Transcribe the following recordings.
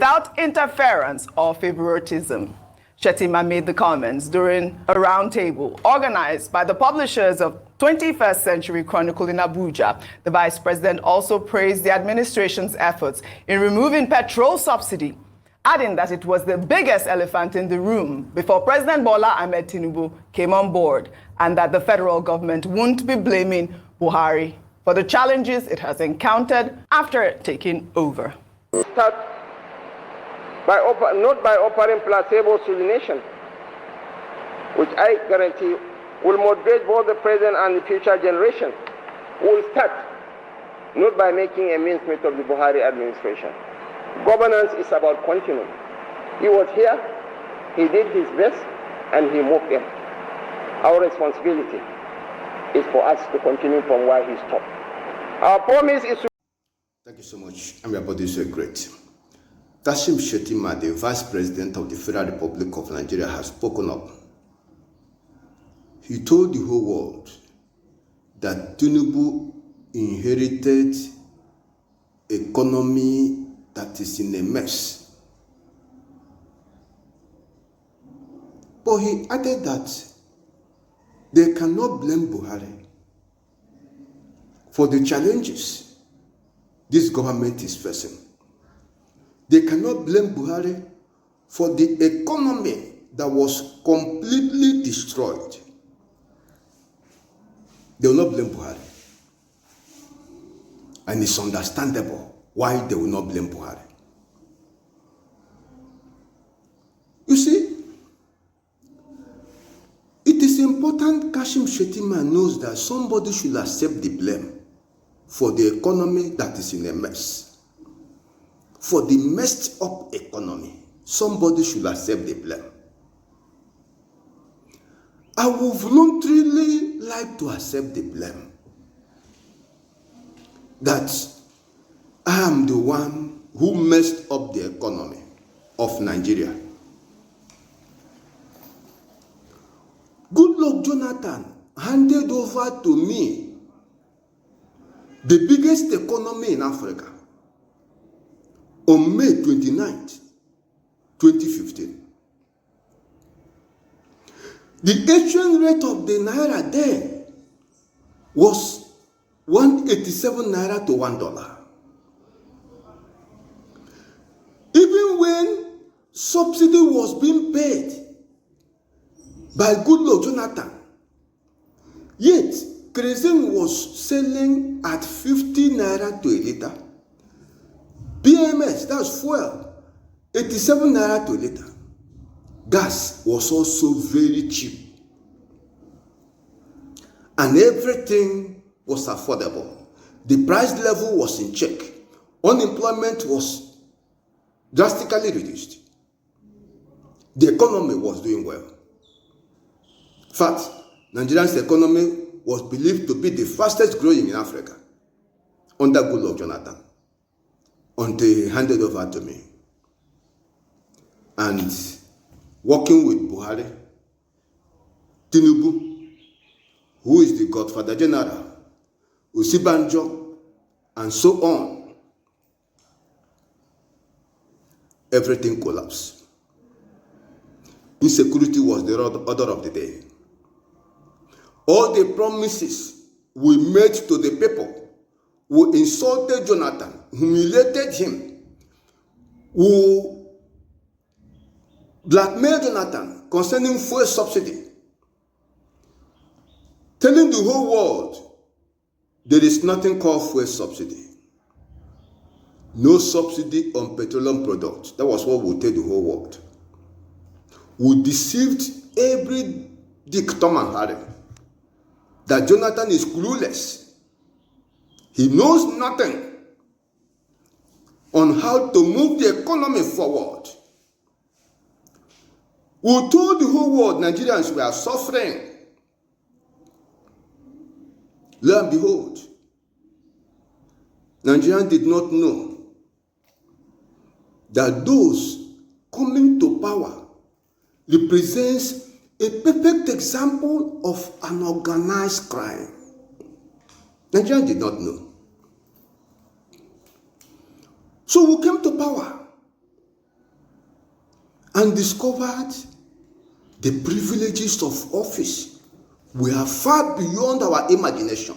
without interference or favoritism. Shettima made the comments during a roundtable organized by the publishers of 21st Century Chronicle in Abuja. The vice president also praised the administration's efforts in removing petrol subsidy, adding that it was the biggest elephant in the room before President Bola Ahmed Tinubu came on board, and that the federal government won't be blaming Buhari for the challenges it has encountered after taking over. Start not by offering placebos to the nation, which I guarantee will motivate both the present and the future generation. We will start not by making a mincemeat of the Buhari administration. Governance is about continuum. He was here, he did his best, and he moved them. Our responsibility is for us to continue from where he stopped. Our promise is to... Thank you so much. I'm your body so great. Kashim Shettima, the Vice President of the Federal Republic of Nigeria, has spoken up. He told the whole world that Tinubu inherited economy that is in a mess. But he added that they cannot blame Buhari for the challenges this government is facing. They cannot blame Buhari for the economy that was completely destroyed. They will not blame Buhari. And it's understandable why they will not blame Buhari. You see, it is important Kashim Shettima knows that somebody should accept the blame for the economy that is in a mess. For the messed up economy, somebody should accept the blame. I would voluntarily like to accept the blame that I am the one who messed up the economy of Nigeria. Goodluck Jonathan handed over to me the biggest economy in Africa on May 29th, 2015. The exchange rate of the naira then was 187 naira to $1. Even when subsidy was being paid by Goodluck Jonathan, yet kerosene was selling at 50 naira to a liter. BMS, that's fuel, 87 naira to a liter. Gas was also very cheap. And everything was affordable. The price level was in check. Unemployment was drastically reduced. The economy was doing well. In fact, Nigeria's economy was believed to be the fastest growing in Africa under Goodluck Jonathan, until he handed over to me. And working with Buhari, Tinubu, who is the Godfather General, Osibanjo, and so on, everything collapsed. Insecurity was the order of the day. All the promises we made to the people, who insulted Jonathan, humiliated him, who blackmailed Jonathan concerning fuel subsidy, telling the whole world there is nothing called fuel subsidy. No subsidy on petroleum products. That was what we tell the whole world. We deceived every Dick, Tom, and Harry that Jonathan is clueless. He knows nothing on how to move the economy forward. We told the whole world Nigerians were suffering. Lo and behold, Nigerians did not know that those coming to power represents a perfect example of an organized crime. Nigerians did not know. So we came to power and discovered the privileges of office were far beyond our imagination.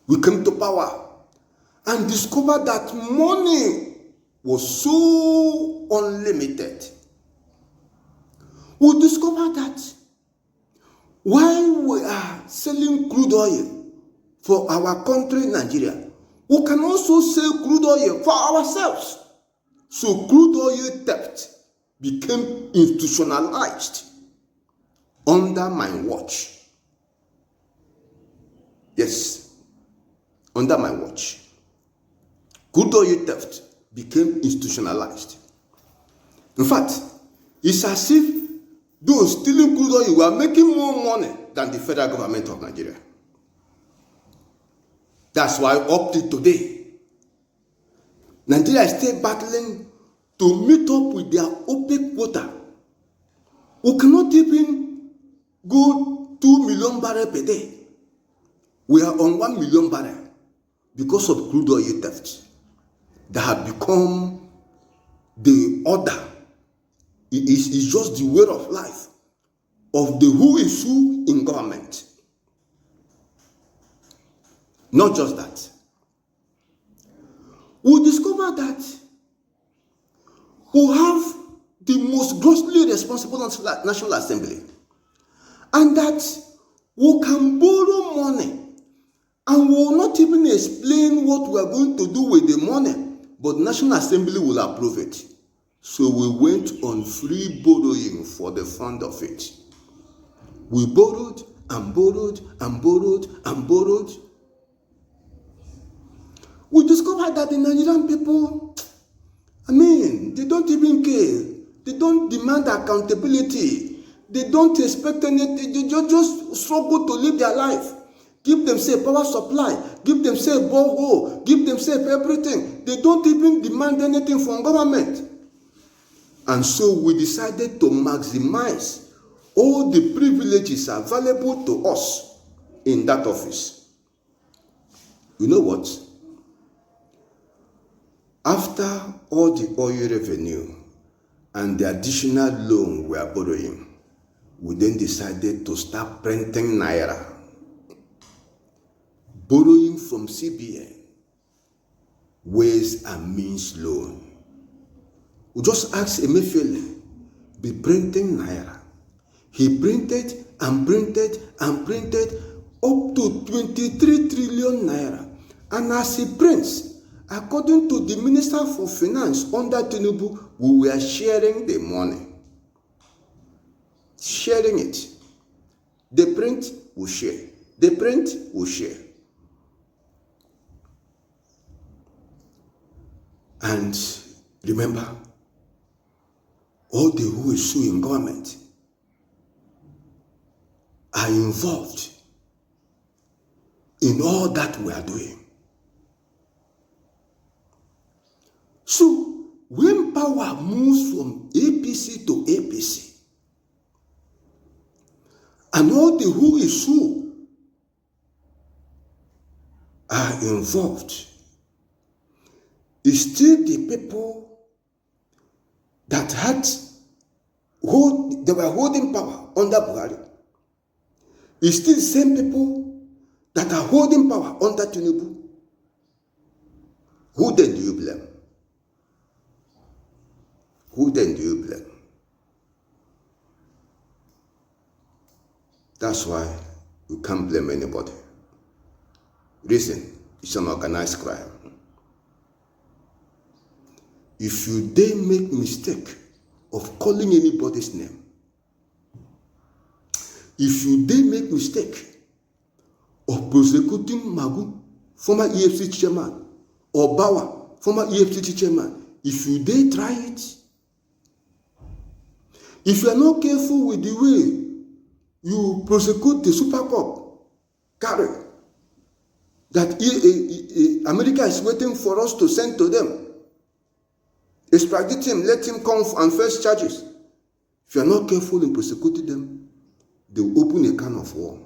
We came to power and discovered that money was so unlimited. We discovered that while we are selling crude oil for our country, Nigeria, we can also sell crude oil for ourselves. So crude oil theft became institutionalized under my watch. Yes, under my watch. Crude oil theft became institutionalized. In fact, it's as if those stealing crude oil were making more money than the federal government of Nigeria. That's why up to today, Nigeria is still battling to meet up with their OPEC quota. We cannot even go 2 million barrels per day. We are on 1 million barrels because of crude oil theft that have become the order. It is just the way of life of the who is who in government. Not just that. We discover that we have the most grossly irresponsible National Assembly, and that we can borrow money and we will not even explain what we are going to do with the money, but National Assembly will approve it. So we went on free borrowing for the fund of it. We borrowed and borrowed and borrowed and borrowed. We discovered that the Nigerian people, they don't even care. They don't demand accountability. They don't expect anything. They just struggle to live their life. Give themselves power supply. Give themselves borehole. Give themselves everything. They don't even demand anything from government. And so we decided to maximize all the privileges available to us in that office. You know what? After all the oil revenue and the additional loan we are borrowing, we then decided to start printing naira, borrowing from CBN, ways and means loan. We just asked Emefiele, be printing naira. He printed and printed and printed up to 23 trillion naira. And as he prints, according to the Minister for Finance under Tinubu, we were sharing the money. Sharing it. They print, we share. They print, we share. And remember, all the who is who in government are involved in all that we are doing. So, when power moves from APC to APC, and all the who is who are involved, it's still the people that they were holding power under Buhari. It's still the same people that are holding power under Tinubu. Who then do you blame? Who then do you blame? That's why you can't blame anybody. Reason, it's an organized crime. If you dare make mistake of calling anybody's name, if you dare make mistake of prosecuting Magu, former EFCC chairman, or Bawa, former EFCC chairman, if you dare try it, if you are not careful with the way you prosecute the Super Cup carry that America is waiting for us to send to them, extradite him, let him come and face charges. If you are not careful in prosecuting them, they will open a can of war.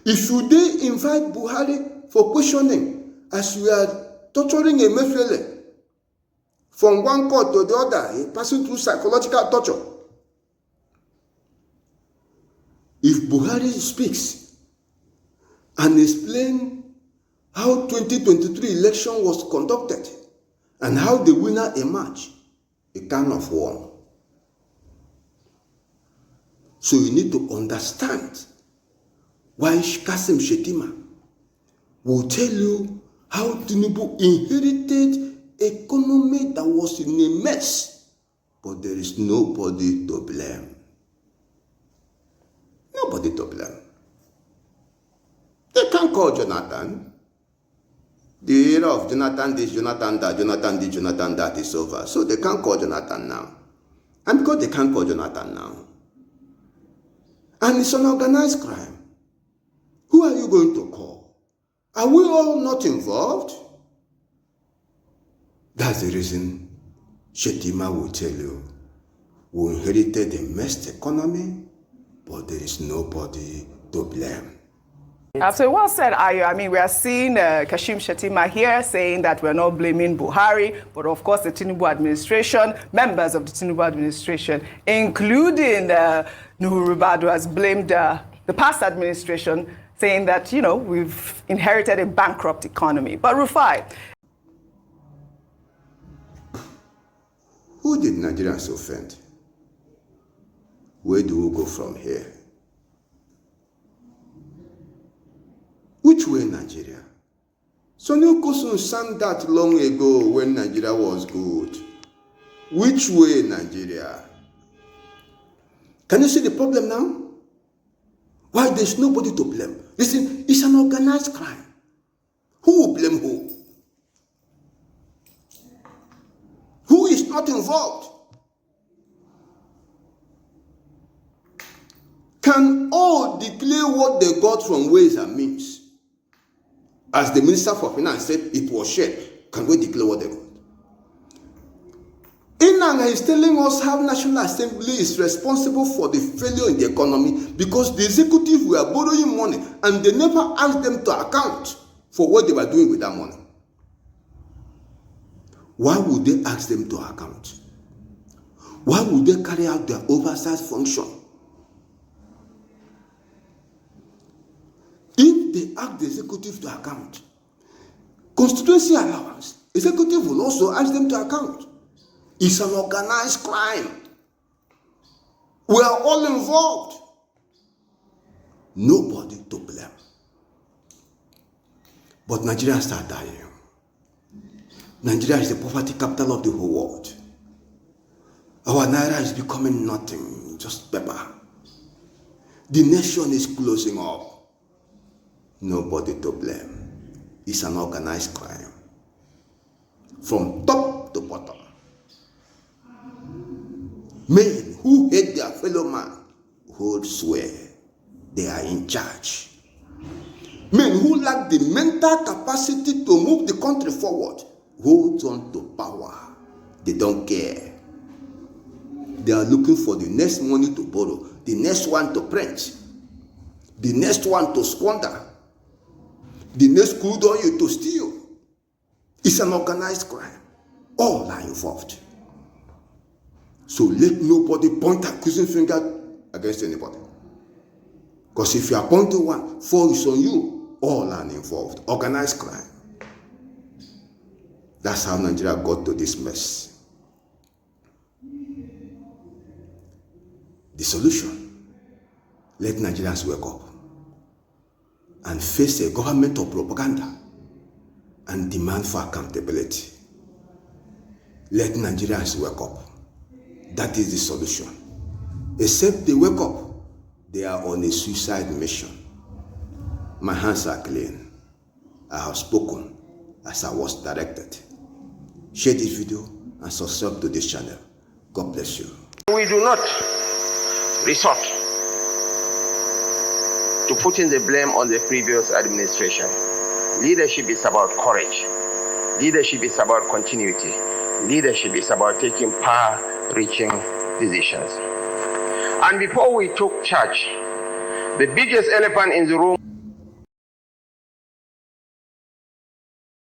If you dare invite Buhari for questioning, as you are torturing Emefiele from one court to the other, passing through psychological torture. If Buhari speaks and explains how 2023 election was conducted and how the winner emerged, a kind of war. So you need to understand why Kasim Shettima will tell you how Tinubu inherited economy that was in a mess, but there is nobody to blame. Nobody to blame. They can't call Jonathan. The era of Jonathan this, Jonathan that, Jonathan this, Jonathan that is over. So they can't call Jonathan now. And because they can't call Jonathan now, and it's an organized crime, who are you going to call? Are we all not involved? That's the reason Shettima will tell you, we inherited a messed economy, but there is nobody to blame. Absolutely well said, Ayo. I mean, we are seeing Kashim Shettima here saying that we're not blaming Buhari, but of course the Tinubu administration, members of the Tinubu administration, including Nuhu Ribadu, has blamed the past administration, saying that, you know, we've inherited a bankrupt economy. But Rufai, who did Nigerians offend? Where do we go from here? Which way Nigeria? Sonny Okosun sang that long ago when Nigeria was good. Which way Nigeria? Can you see the problem now? Why there's nobody to blame? Listen, it's an organized crime. Who will blame who? Who is not involved? Can all declare what they got from Ways and Means? As the Minister for Finance said, it was shared. Can we declare what they got? Inanga is telling us how National Assembly is responsible for the failure in the economy because the executive were borrowing money and they never asked them to account for what they were doing with that money. Why would they ask them to account? Why would they carry out their oversight function? If they ask the executive to account, constituency allowance, executive will also ask them to account. It's an organized crime. We are all involved. Nobody to blame. But Nigerians are dying. Nigeria is the poverty capital of the whole world. Our naira is becoming nothing, just paper. The nation is closing up. Nobody to blame. It's an organized crime. From top to bottom. Men who hate their fellow man hold sway. They are in charge. Men who lack the mental capacity to move the country forward hold on to power. They don't care. They are looking for the next money to borrow, the next one to print, the next one to squander, the next crude oil to steal. It's an organized crime. All are involved. So let nobody point accusing finger against anybody. Because if you are pointing one, four is on you. All are involved. Organized crime. That's how Nigeria got to this mess. The solution: let Nigerians wake up and face a government of propaganda and demand for accountability. Let Nigerians wake up. That is the solution. Except they wake up, they are on a suicide mission. My hands are clean. I have spoken as I was directed. Share this video and subscribe to this channel. God bless you. We do not resort to putting the blame on the previous administration. Leadership is about courage. Leadership is about continuity. Leadership is about taking far-reaching decisions. And before we took charge, the biggest elephant in the room